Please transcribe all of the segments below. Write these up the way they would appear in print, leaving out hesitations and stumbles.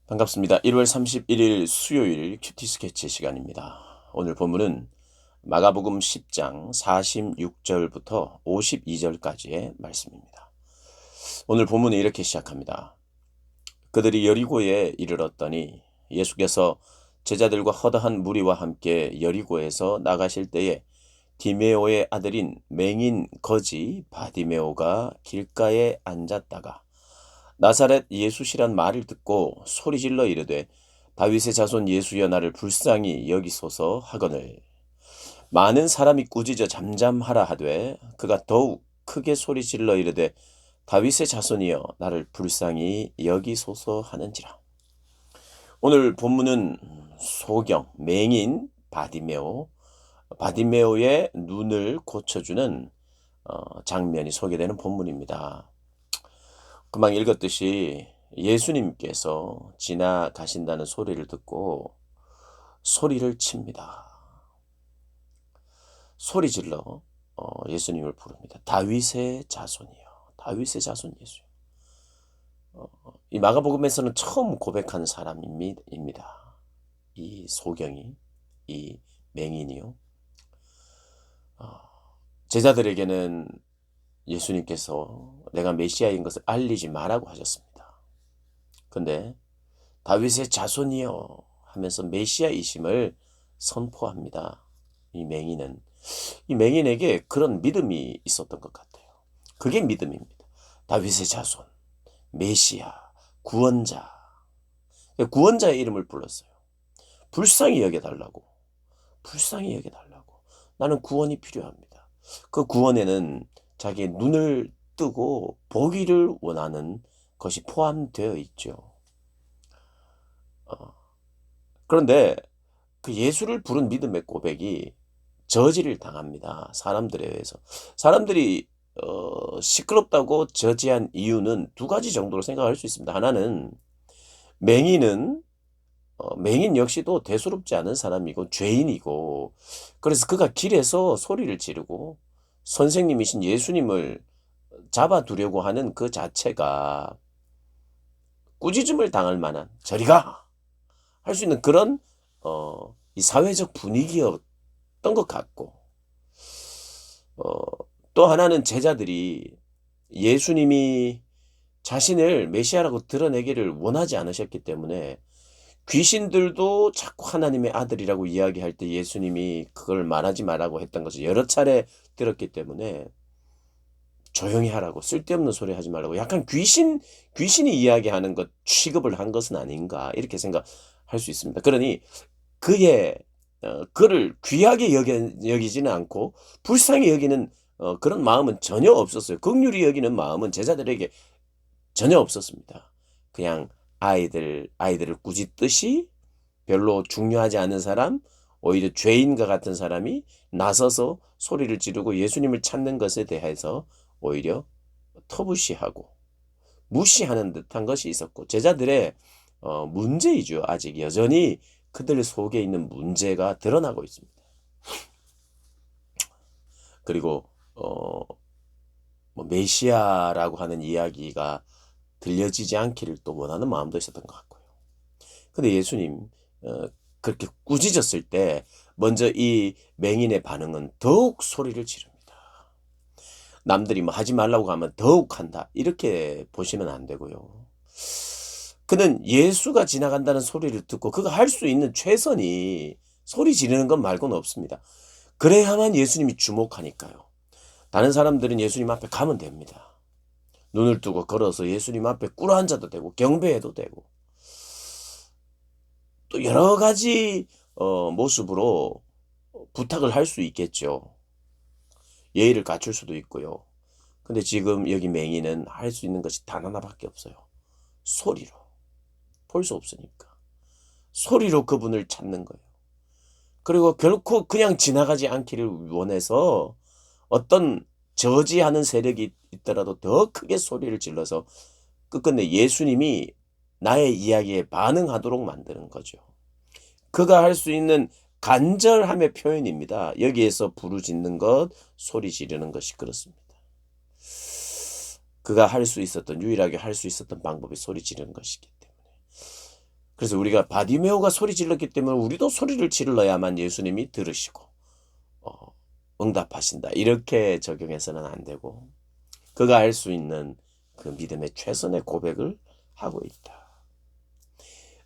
반갑습니다. 1월 31일 수요일 큐티 스케치 시간입니다. 오늘 본문은 마가복음 10장 46절부터 52절까지의 말씀입니다. 오늘 본문은 이렇게 시작합니다. 그들이 여리고에 이르렀더니 예수께서 제자들과 허다한 무리와 함께 여리고에서 나가실 때에 디메오의 아들인 맹인 거지 바디메오가 길가에 앉았다가 나사렛 예수시란 말을 듣고 소리질러 이르되 다윗의 자손 예수여 나를 불쌍히 여기소서 하거늘 많은 사람이 꾸짖어 잠잠하라 하되 그가 더욱 크게 소리질러 이르되 다윗의 자손이여 나를 불쌍히 여기소서 하는지라. 오늘 본문은 소경 맹인 바디메오의 눈을 고쳐주는 장면이 소개되는 본문입니다. 금방 읽었듯이 예수님께서 지나가신다는 소리를 듣고 소리를 칩니다. 소리 질러 예수님을 부릅니다. 다윗의 자손이요. 다윗의 자손 예수. 이 마가복음에서는 처음 고백한 사람입니다. 이 소경이, 이 맹인이요. 제자들에게는 예수님께서 내가 메시아인 것을 알리지 말라고 하셨습니다. 근데 다윗의 자손이여 하면서 메시아이심을 선포합니다. 이 맹인에게 그런 믿음이 있었던 것 같아요. 그게 믿음입니다. 다윗의 자손, 메시아, 구원자. 구원자의 이름을 불렀어요. 불쌍히 여겨달라고. 불쌍히 여겨달라고. 나는 구원이 필요합니다. 그 구원에는 자기의 눈을 뜨고 보기를 원하는 것이 포함되어 있죠. 그런데 그 예수를 부른 믿음의 고백이 저지를 당합니다. 사람들에 의해서. 사람들이 시끄럽다고 저지한 이유는 두 가지 정도로 생각할 수 있습니다. 하나는 맹인은 맹인 역시도 대수롭지 않은 사람이고 죄인이고 그래서 그가 길에서 소리를 지르고 선생님이신 예수님을 잡아두려고 하는 그 자체가 꾸짖음을 당할 만한 저리 가! 할 수 있는 그런 이 사회적 분위기였던 것 같고 또 하나는 제자들이 예수님이 자신을 메시아라고 드러내기를 원하지 않으셨기 때문에 귀신들도 자꾸 하나님의 아들이라고 이야기할 때 예수님이 그걸 말하지 말라고 했던 것을 여러 차례 들었기 때문에 조용히 하라고 쓸데없는 소리 하지 말라고 약간 귀신이 이야기하는 것 취급을 한 것은 아닌가 이렇게 생각할 수 있습니다. 그러니 그를 귀하게 여기지는 않고 불쌍히 여기는 그런 마음은 전혀 없었어요. 긍휼히 여기는 마음은 제자들에게 전혀 없었습니다. 그냥 아이들을 꾸짖듯이 별로 중요하지 않은 사람, 오히려 죄인과 같은 사람이 나서서 소리를 지르고 예수님을 찾는 것에 대해서 오히려 터부시하고 무시하는 듯한 것이 있었고 제자들의 문제이죠. 아직 여전히 그들 속에 있는 문제가 드러나고 있습니다. 그리고 메시아라고 하는 이야기가 들려지지 않기를 또 원하는 마음도 있었던 것 같고요. 근데 예수님 그렇게 꾸짖었을 때 먼저 이 맹인의 반응은 더욱 소리를 지릅니다. 남들이 뭐 하지 말라고 하면 더욱 한다. 이렇게 보시면 안 되고요. 그는 예수가 지나간다는 소리를 듣고 그가 할 수 있는 최선이 소리 지르는 것 말고는 없습니다. 그래야만 예수님이 주목하니까요. 다른 사람들은 예수님 앞에 가면 됩니다. 눈을 뜨고 걸어서 예수님 앞에 꿇어앉아도 되고 경배해도 되고 또 여러 가지 모습으로 부탁을 할 수 있겠죠. 예의를 갖출 수도 있고요. 근데 지금 여기 맹인은 할 수 있는 것이 단 하나밖에 없어요. 소리로. 볼 수 없으니까. 소리로 그분을 찾는 거예요. 그리고 결코 그냥 지나가지 않기를 원해서 어떤 저지하는 세력이 있더라도 더 크게 소리를 질러서 끝끝내 예수님이 나의 이야기에 반응하도록 만드는 거죠. 그가 할 수 있는 간절함의 표현입니다. 여기에서 부르짖는 것, 소리 지르는 것이 그렇습니다. 그가 할 수 있었던 유일하게 할 수 있었던 방법이 소리 지르는 것이기 때문에 그래서 우리가 바디메오가 소리 질렀기 때문에 우리도 소리를 질러야만 예수님이 들으시고 응답하신다. 이렇게 적용해서는 안 되고 그가 할 수 있는 그 믿음의 최선의 고백을 하고 있다.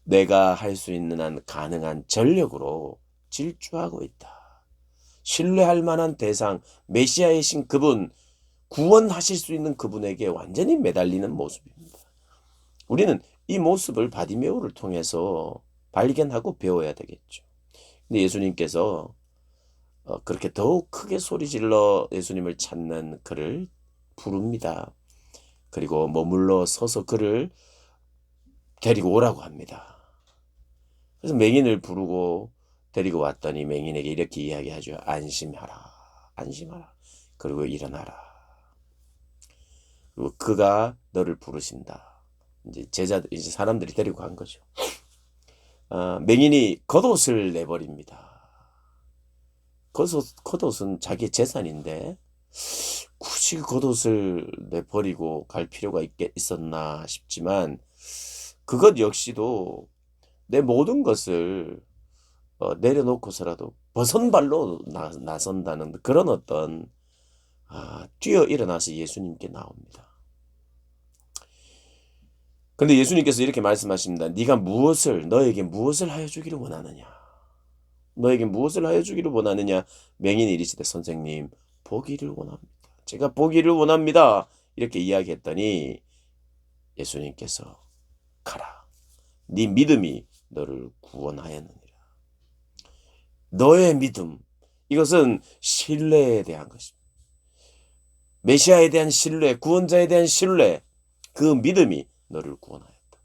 내가 할 수 있는 한 가능한 전력으로 질주하고 있다. 신뢰할 만한 대상, 메시아이신 그분, 구원하실 수 있는 그분에게 완전히 매달리는 모습입니다. 우리는 이 모습을 바디메오를 통해서 발견하고 배워야 되겠죠. 근데 예수님께서 그렇게 더욱 크게 소리질러 예수님을 찾는 그를 부릅니다. 그리고 머물러 서서 그를 데리고 오라고 합니다. 그래서 맹인을 부르고 데리고 왔더니 맹인에게 이렇게 이야기하죠. 안심하라. 안심하라. 그리고 일어나라. 그리고 그가 너를 부르신다. 이제 사람들이 데리고 간 거죠. 맹인이 겉옷을 내버립니다. 겉옷은 자기의 재산인데 굳이 겉옷을 내버리고 갈 필요가 있었나 싶지만 그것 역시도 내 모든 것을 내려놓고서라도 벗은발로 나선다는 그런 어떤 뛰어 일어나서 예수님께 나옵니다. 근데 예수님께서 이렇게 말씀하십니다. 네가 너에게 무엇을 하여 주기를 원하느냐? 너에게 무엇을 하여 주기를 원하느냐? 맹인이 이르시되 선생님 보기를 원합니다. 제가 보기를 원합니다. 이렇게 이야기했더니 예수님께서 가라. 네 믿음이 너를 구원하였느니라. 너의 믿음, 이것은 신뢰에 대한 것입니다. 메시아에 대한 신뢰, 구원자에 대한 신뢰, 그 믿음이 너를 구원하였다.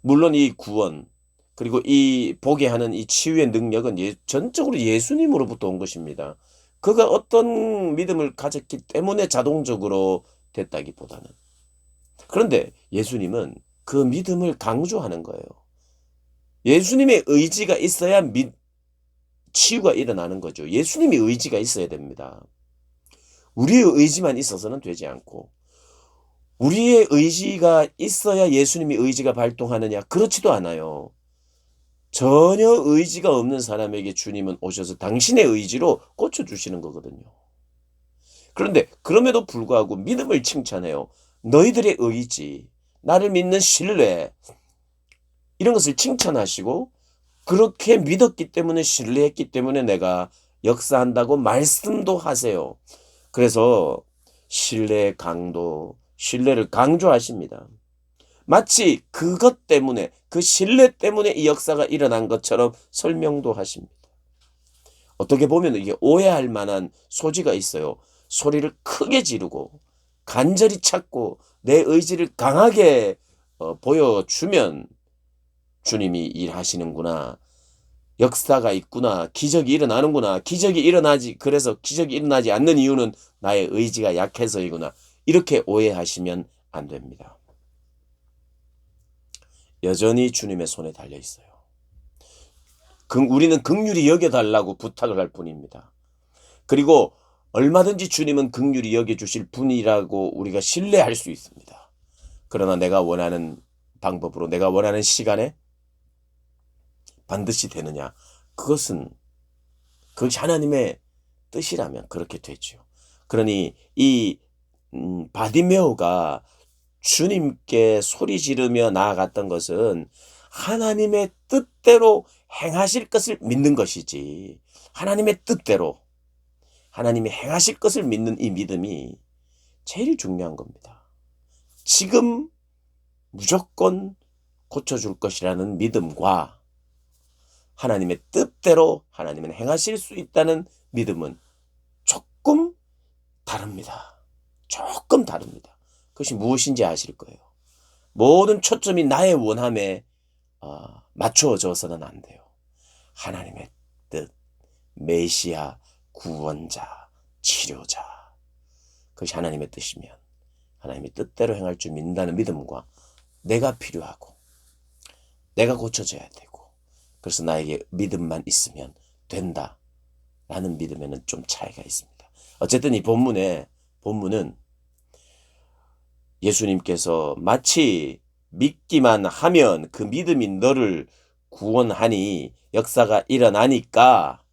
물론 이 구원 그리고 이 보게 하는 이 치유의 능력은 전적으로 예수님으로부터 온 것입니다. 그가 어떤 믿음을 가졌기 때문에 자동적으로 됐다기보다는. 그런데 예수님은 그 믿음을 강조하는 거예요. 예수님의 의지가 있어야 치유가 일어나는 거죠. 예수님의 의지가 있어야 됩니다. 우리의 의지만 있어서는 되지 않고 우리의 의지가 있어야 예수님의 의지가 발동하느냐? 그렇지도 않아요. 전혀 의지가 없는 사람에게 주님은 오셔서 당신의 의지로 고쳐주시는 거거든요. 그런데 그럼에도 불구하고 믿음을 칭찬해요. 너희들의 의지, 나를 믿는 신뢰, 이런 것을 칭찬하시고 그렇게 믿었기 때문에 신뢰했기 때문에 내가 역사한다고 말씀도 하세요. 그래서 신뢰의 강도, 신뢰를 강조하십니다. 마치 그것 때문에, 그 신뢰 때문에 이 역사가 일어난 것처럼 설명도 하십니다. 어떻게 보면 이게 오해할 만한 소지가 있어요. 소리를 크게 지르고 간절히 찾고 내 의지를 강하게 보여주면 주님이 일하시는구나. 역사가 있구나. 기적이 일어나는구나. 그래서 기적이 일어나지 않는 이유는 나의 의지가 약해서이구나. 이렇게 오해하시면 안 됩니다. 여전히 주님의 손에 달려 있어요. 우리는 긍휼히 여겨달라고 부탁을 할 뿐입니다. 그리고 얼마든지 주님은 긍휼히 여겨주실 분이라고 우리가 신뢰할 수 있습니다. 그러나 내가 원하는 방법으로 내가 원하는 시간에 반드시 되느냐? 그것이 하나님의 뜻이라면 그렇게 되죠. 그러니 이 바디메오가 주님께 소리 지르며 나아갔던 것은 하나님의 뜻대로 행하실 것을 믿는 것이지, 하나님의 뜻대로 하나님이 행하실 것을 믿는 이 믿음이 제일 중요한 겁니다. 지금 무조건 고쳐줄 것이라는 믿음과 하나님의 뜻대로 하나님은 행하실 수 있다는 믿음은 조금 다릅니다. 조금 다릅니다. 그것이 무엇인지 아실 거예요. 모든 초점이 나의 원함에 맞추어져서는 안 돼요. 하나님의 뜻, 메시아, 구원자, 치료자, 그것이 하나님의 뜻이면 하나님의 뜻대로 행할 줄 믿는다는 믿음과 내가 필요하고 내가 고쳐져야 되고 그래서 나에게 믿음만 있으면 된다라는 믿음에는 좀 차이가 있습니다. 어쨌든 이 본문은 예수님께서 마치 믿기만 하면 그 믿음이 너를 구원하니 역사가 일어나니까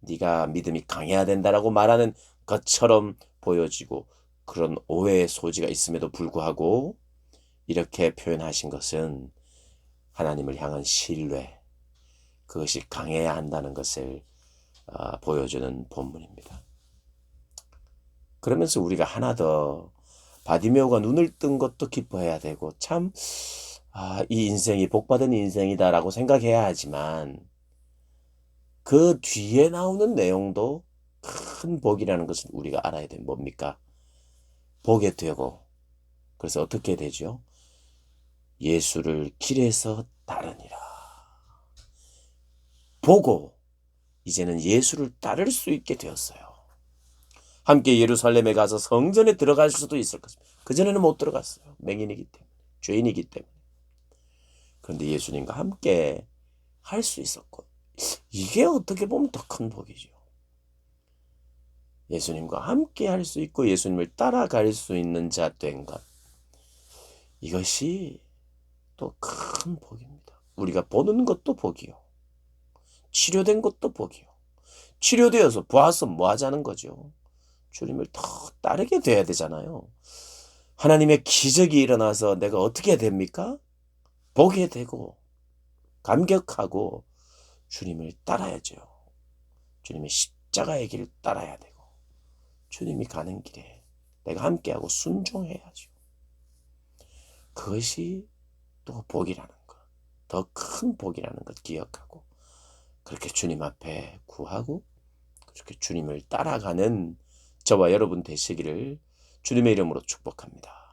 네가 믿음이 강해야 된다라고 말하는 것처럼 보여지고 그런 오해의 소지가 있음에도 불구하고 이렇게 표현하신 것은 하나님을 향한 신뢰, 그것이 강해야 한다는 것을 보여주는 본문입니다. 그러면서 우리가 하나 더 바디메오가 눈을 뜬 것도 기뻐해야 되고 참 이 인생이 복받은 인생이다라고 생각해야 하지만 그 뒤에 나오는 내용도 큰 복이라는 것을 우리가 알아야 돼. 뭡니까? 보게 되고 그래서 어떻게 되죠? 예수를 길에서 따르니라. 보고 이제는 예수를 따를 수 있게 되었어요. 함께 예루살렘에 가서 성전에 들어갈 수도 있을 것입니다. 그전에는 못 들어갔어요. 맹인이기 때문에, 죄인이기 때문에. 그런데 예수님과 함께 할 수 있었고 이게 어떻게 보면 더 큰 복이죠. 예수님과 함께 할 수 있고 예수님을 따라갈 수 있는 자 된 것. 이것이 또 큰 복입니다. 우리가 보는 것도 복이요. 치료된 것도 복이요. 치료되어서 보아서 뭐 하자는 거죠? 주님을 더 따르게 돼야 되잖아요. 하나님의 기적이 일어나서 내가 어떻게 됩니까? 보게 되고 감격하고 주님을 따라야죠. 주님의 십자가의 길을 따라야 되고 주님이 가는 길에 내가 함께하고 순종해야죠. 그것이 또 복이라는 것, 더 큰 복이라는 것 기억하고 그렇게 주님 앞에 구하고 그렇게 주님을 따라가는 저와 여러분 되시기를 주님의 이름으로 축복합니다.